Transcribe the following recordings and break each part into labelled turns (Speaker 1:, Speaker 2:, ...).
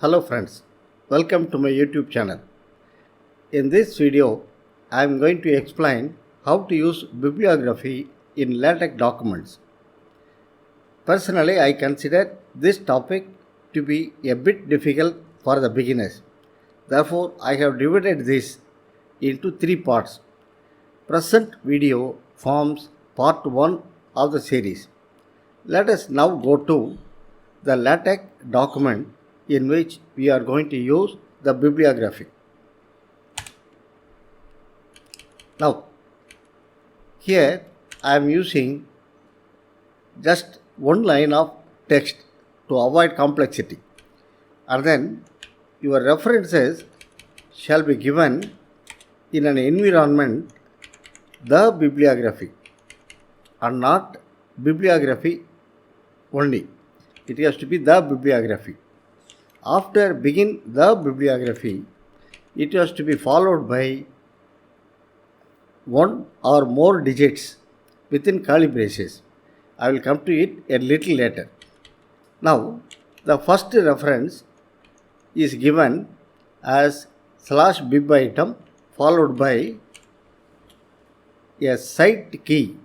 Speaker 1: Hello friends, welcome to my YouTube channel. In this video, I am going to explain how to use bibliography in LaTeX documents. Personally, I consider this topic to be a bit difficult for the beginners. Therefore, I have divided this into three parts. Present video forms part 1 of the series. Let us now go to the LaTeX document in which we are going to use the bibliography. Now, here I am using just one line of text to avoid complexity, and then your references shall be given in an environment the bibliography and not bibliography only. It has to be the bibliography. After begin the bibliography, it has to be followed by one or more digits within curly braces. I will come to it a little later. Now, the first reference is given as /bib item followed by a cite key,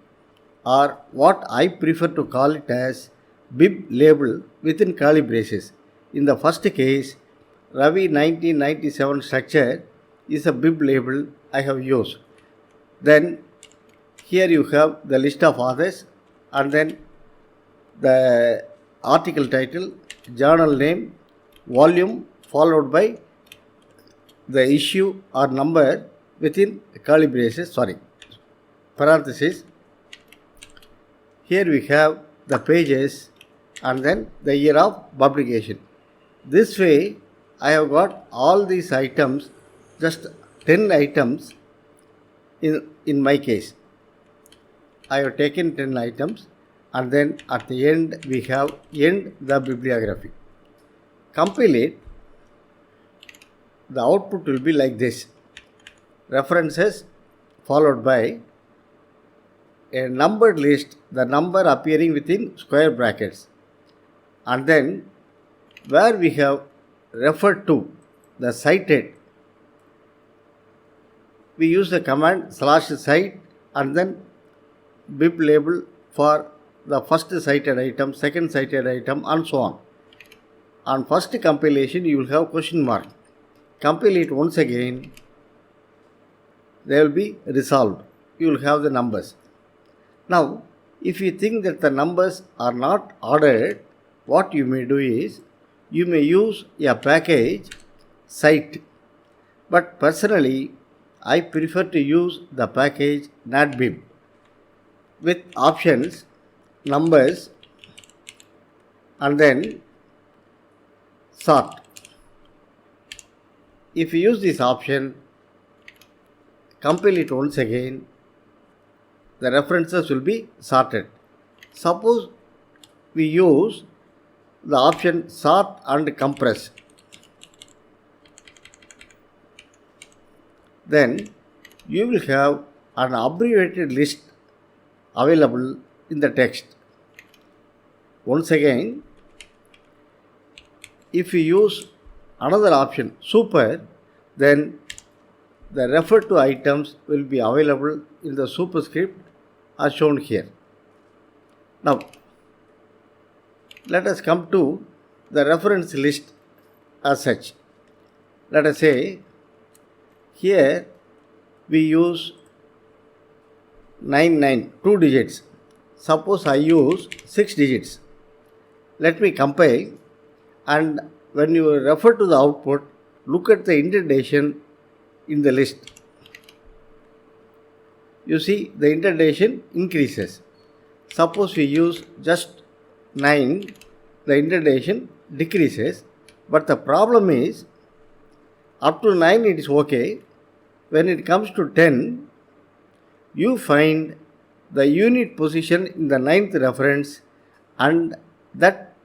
Speaker 1: or what I prefer to call it as bib label within curly braces. In the first case, Ravi 1997 structure is a bib label I have used. Then here you have the list of authors and then the article title, journal name, volume followed by the issue or number within curly braces, parenthesis. Here we have the pages and then the year of publication. This way I have got all these items, just 10 items in my case. I have taken 10 items and then at the end we have end the bibliography. Compile it. The output will be like this. References followed by a numbered list, the number appearing within square brackets, and then where we have referred to the cited, we use the command /cite and then bib label for the first cited item, second cited item, and so on. On first compilation you will have question mark. Compile it once again, they will be resolved. You will have the numbers. Now, if you think that the numbers are not ordered, what you may do is, you may use a package cite. But personally, I prefer to use the package natbib with options, numbers, and then sort. If you use this option, compile it once again, the references will be sorted. Suppose we use the option sort and compress. Then you will have an abbreviated list available in the text. Once again, if you use another option super, then the referred to items will be available in the superscript as shown here. Now, let us come to the reference list as such. Let us say here we use 2 digits. Suppose I use 6 digits. Let me compile, and when you refer to the output, look at the indentation in the list. You see the indentation increases. Suppose we use just 9, the indentation decreases. But the problem is, up to 9 it is okay. When it comes to 10, you find the unit position in the 9th reference and that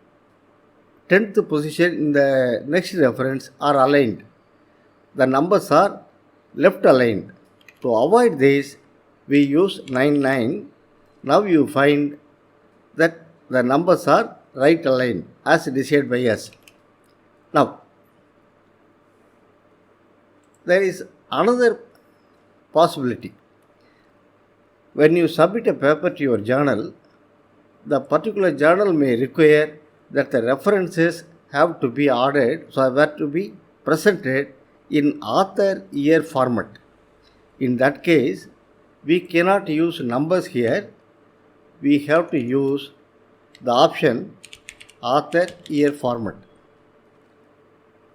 Speaker 1: 10th position in the next reference are aligned. The numbers are left aligned. To avoid this, we use 9. Now you find that the numbers are right aligned as decided by us. Now, there is another possibility. When you submit a paper to your journal, the particular journal may require that the references have to be ordered, so that to be presented in author year format. In that case, we cannot use numbers here. We have to use the option author year format.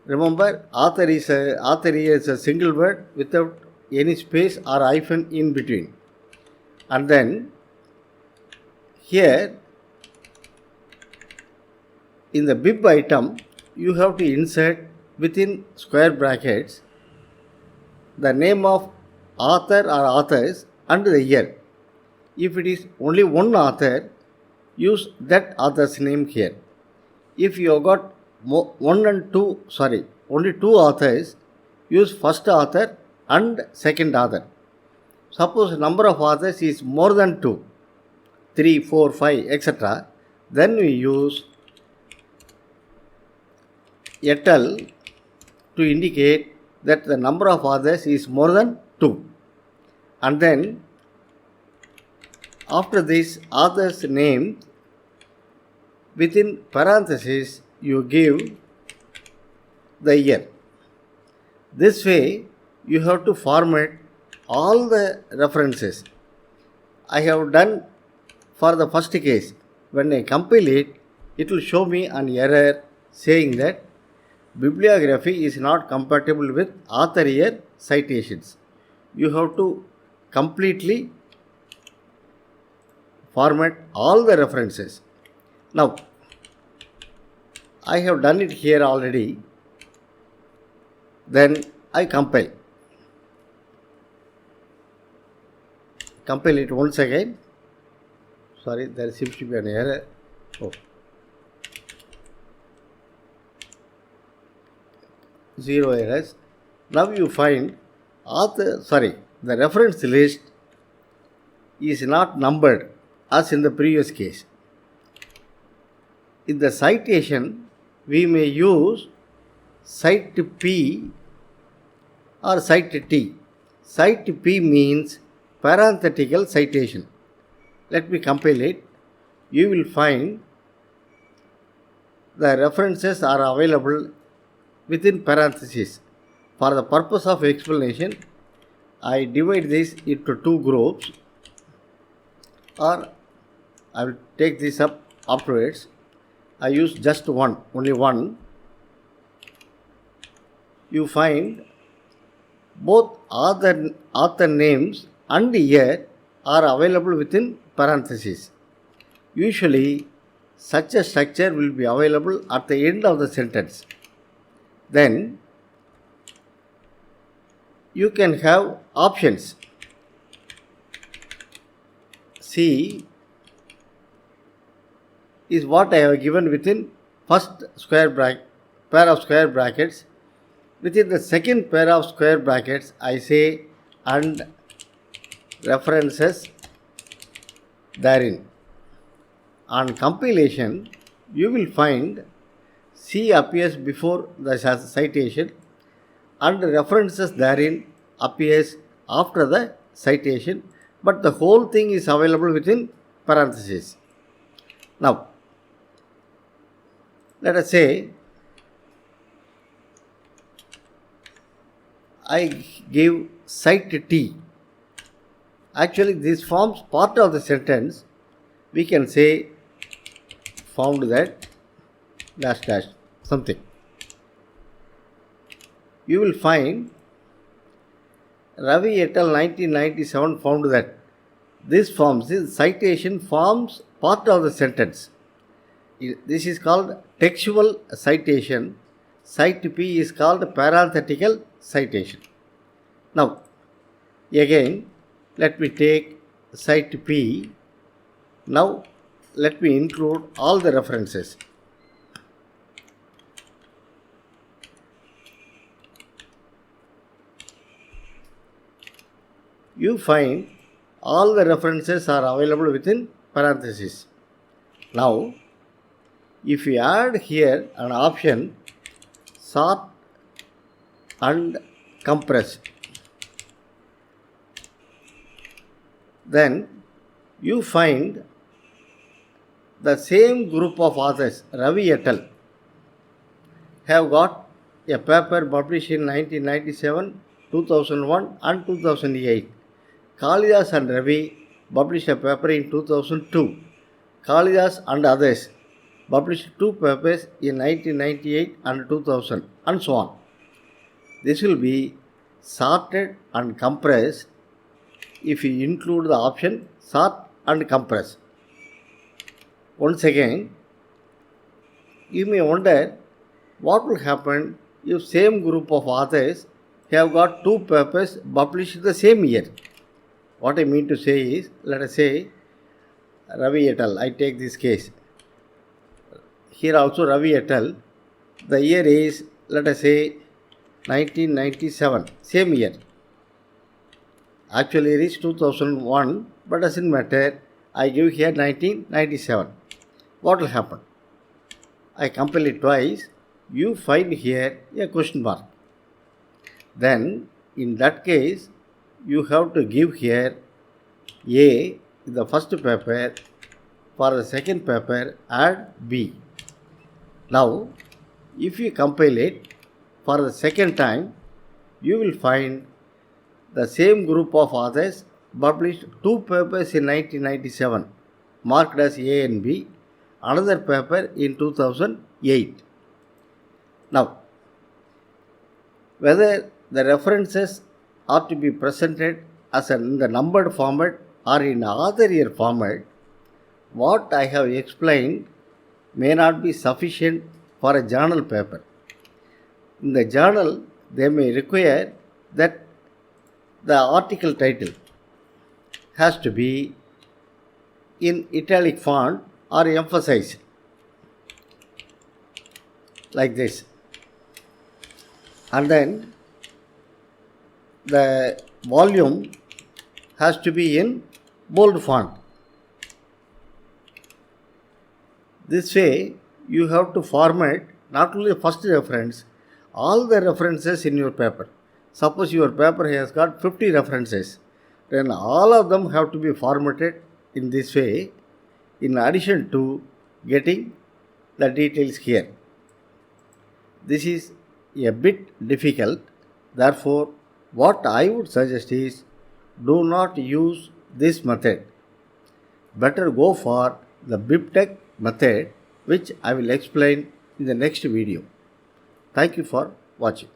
Speaker 1: Remember, author year is a single word without any space or hyphen in between. And then here in the bib item, you have to insert within square brackets the name of author or authors and the year. If it is only one author, use that author's name here. If you have got only two authors, use first author and second author. Suppose number of authors is more than 2, 3, 4, 5, etc., then we use etal to indicate that the number of authors is more than 2. And then after this author's name, within parentheses you give the year. This way you have to format all the references. I have done for the first case. When I compile it, it will show me an error saying that bibliography is not compatible with author year citations. You have to completely format all the references. Now, I have done it here already. Then I compile. Compile it once again. Sorry, there seems to be an error. Zero errors. Now you find the reference list is not numbered as in the previous case. In the citation, we may use cite P or cite T. Cite P means parenthetical citation. Let me compile it. You will find the references are available within parentheses. For the purpose of explanation, I divide this into two groups, or I will take this up afterwards. I use just only one. You find both author names and year are available within parentheses. Usually, such a structure will be available at the end of the sentence. Then, you can have options. C is what I have given within first pair of square brackets. Within the second pair of square brackets, I say and references therein. On compilation, you will find C appears before the citation and references therein appears after the citation, but the whole thing is available within parentheses. Now, let us say I give cite T. Actually, this forms part of the sentence. We can say found that dash something. You will find Ravi et al. 1997 found that this citation forms part of the sentence. This is called textual citation. Cite P is called parenthetical citation. Now, again, let me take cite P. Now, let me include all the references. You find all the references are available within parentheses. Now, if you add here an option sort and compress. Then you find the same group of authors, Ravi et al., have got a paper published in 1997, 2001 and 2008. Kalidas and Ravi published a paper in 2002. Kalidas and others published two papers in 1998 and 2000 and so on. This will be sorted and compressed if you include the option sort and compress. Once again, you may wonder what will happen if same group of authors have got two papers published the same year. What I mean to say is, let us say Ravi et al. I take this case. Here also Ravi et al. The year is, let us say, 1997, same year. Actually it is 2001, but doesn't matter. I give here 1997. What will happen? I compile it twice. You find here a question mark. Then in that case, you have to give here A in the first paper, for the second paper add B. Now if you compile it for the second time, you will find the same group of authors published two papers in 1997 marked as A and B, another paper in 2008. Now, whether the references are to be presented as in the numbered format or in author year format, what I have explained may not be sufficient for a journal paper. In the journal, they may require that the article title has to be in italic font or emphasized like this, and then the volume has to be in bold font. This way you have to format not only the first reference, all the references in your paper. Suppose your paper has got 50 references, then all of them have to be formatted in this way, in addition to getting the details here. This is a bit difficult. Therefore, what I would suggest is, do not use this method. Better go for the BibTeX method, which I will explain in the next video. Thank you for watching.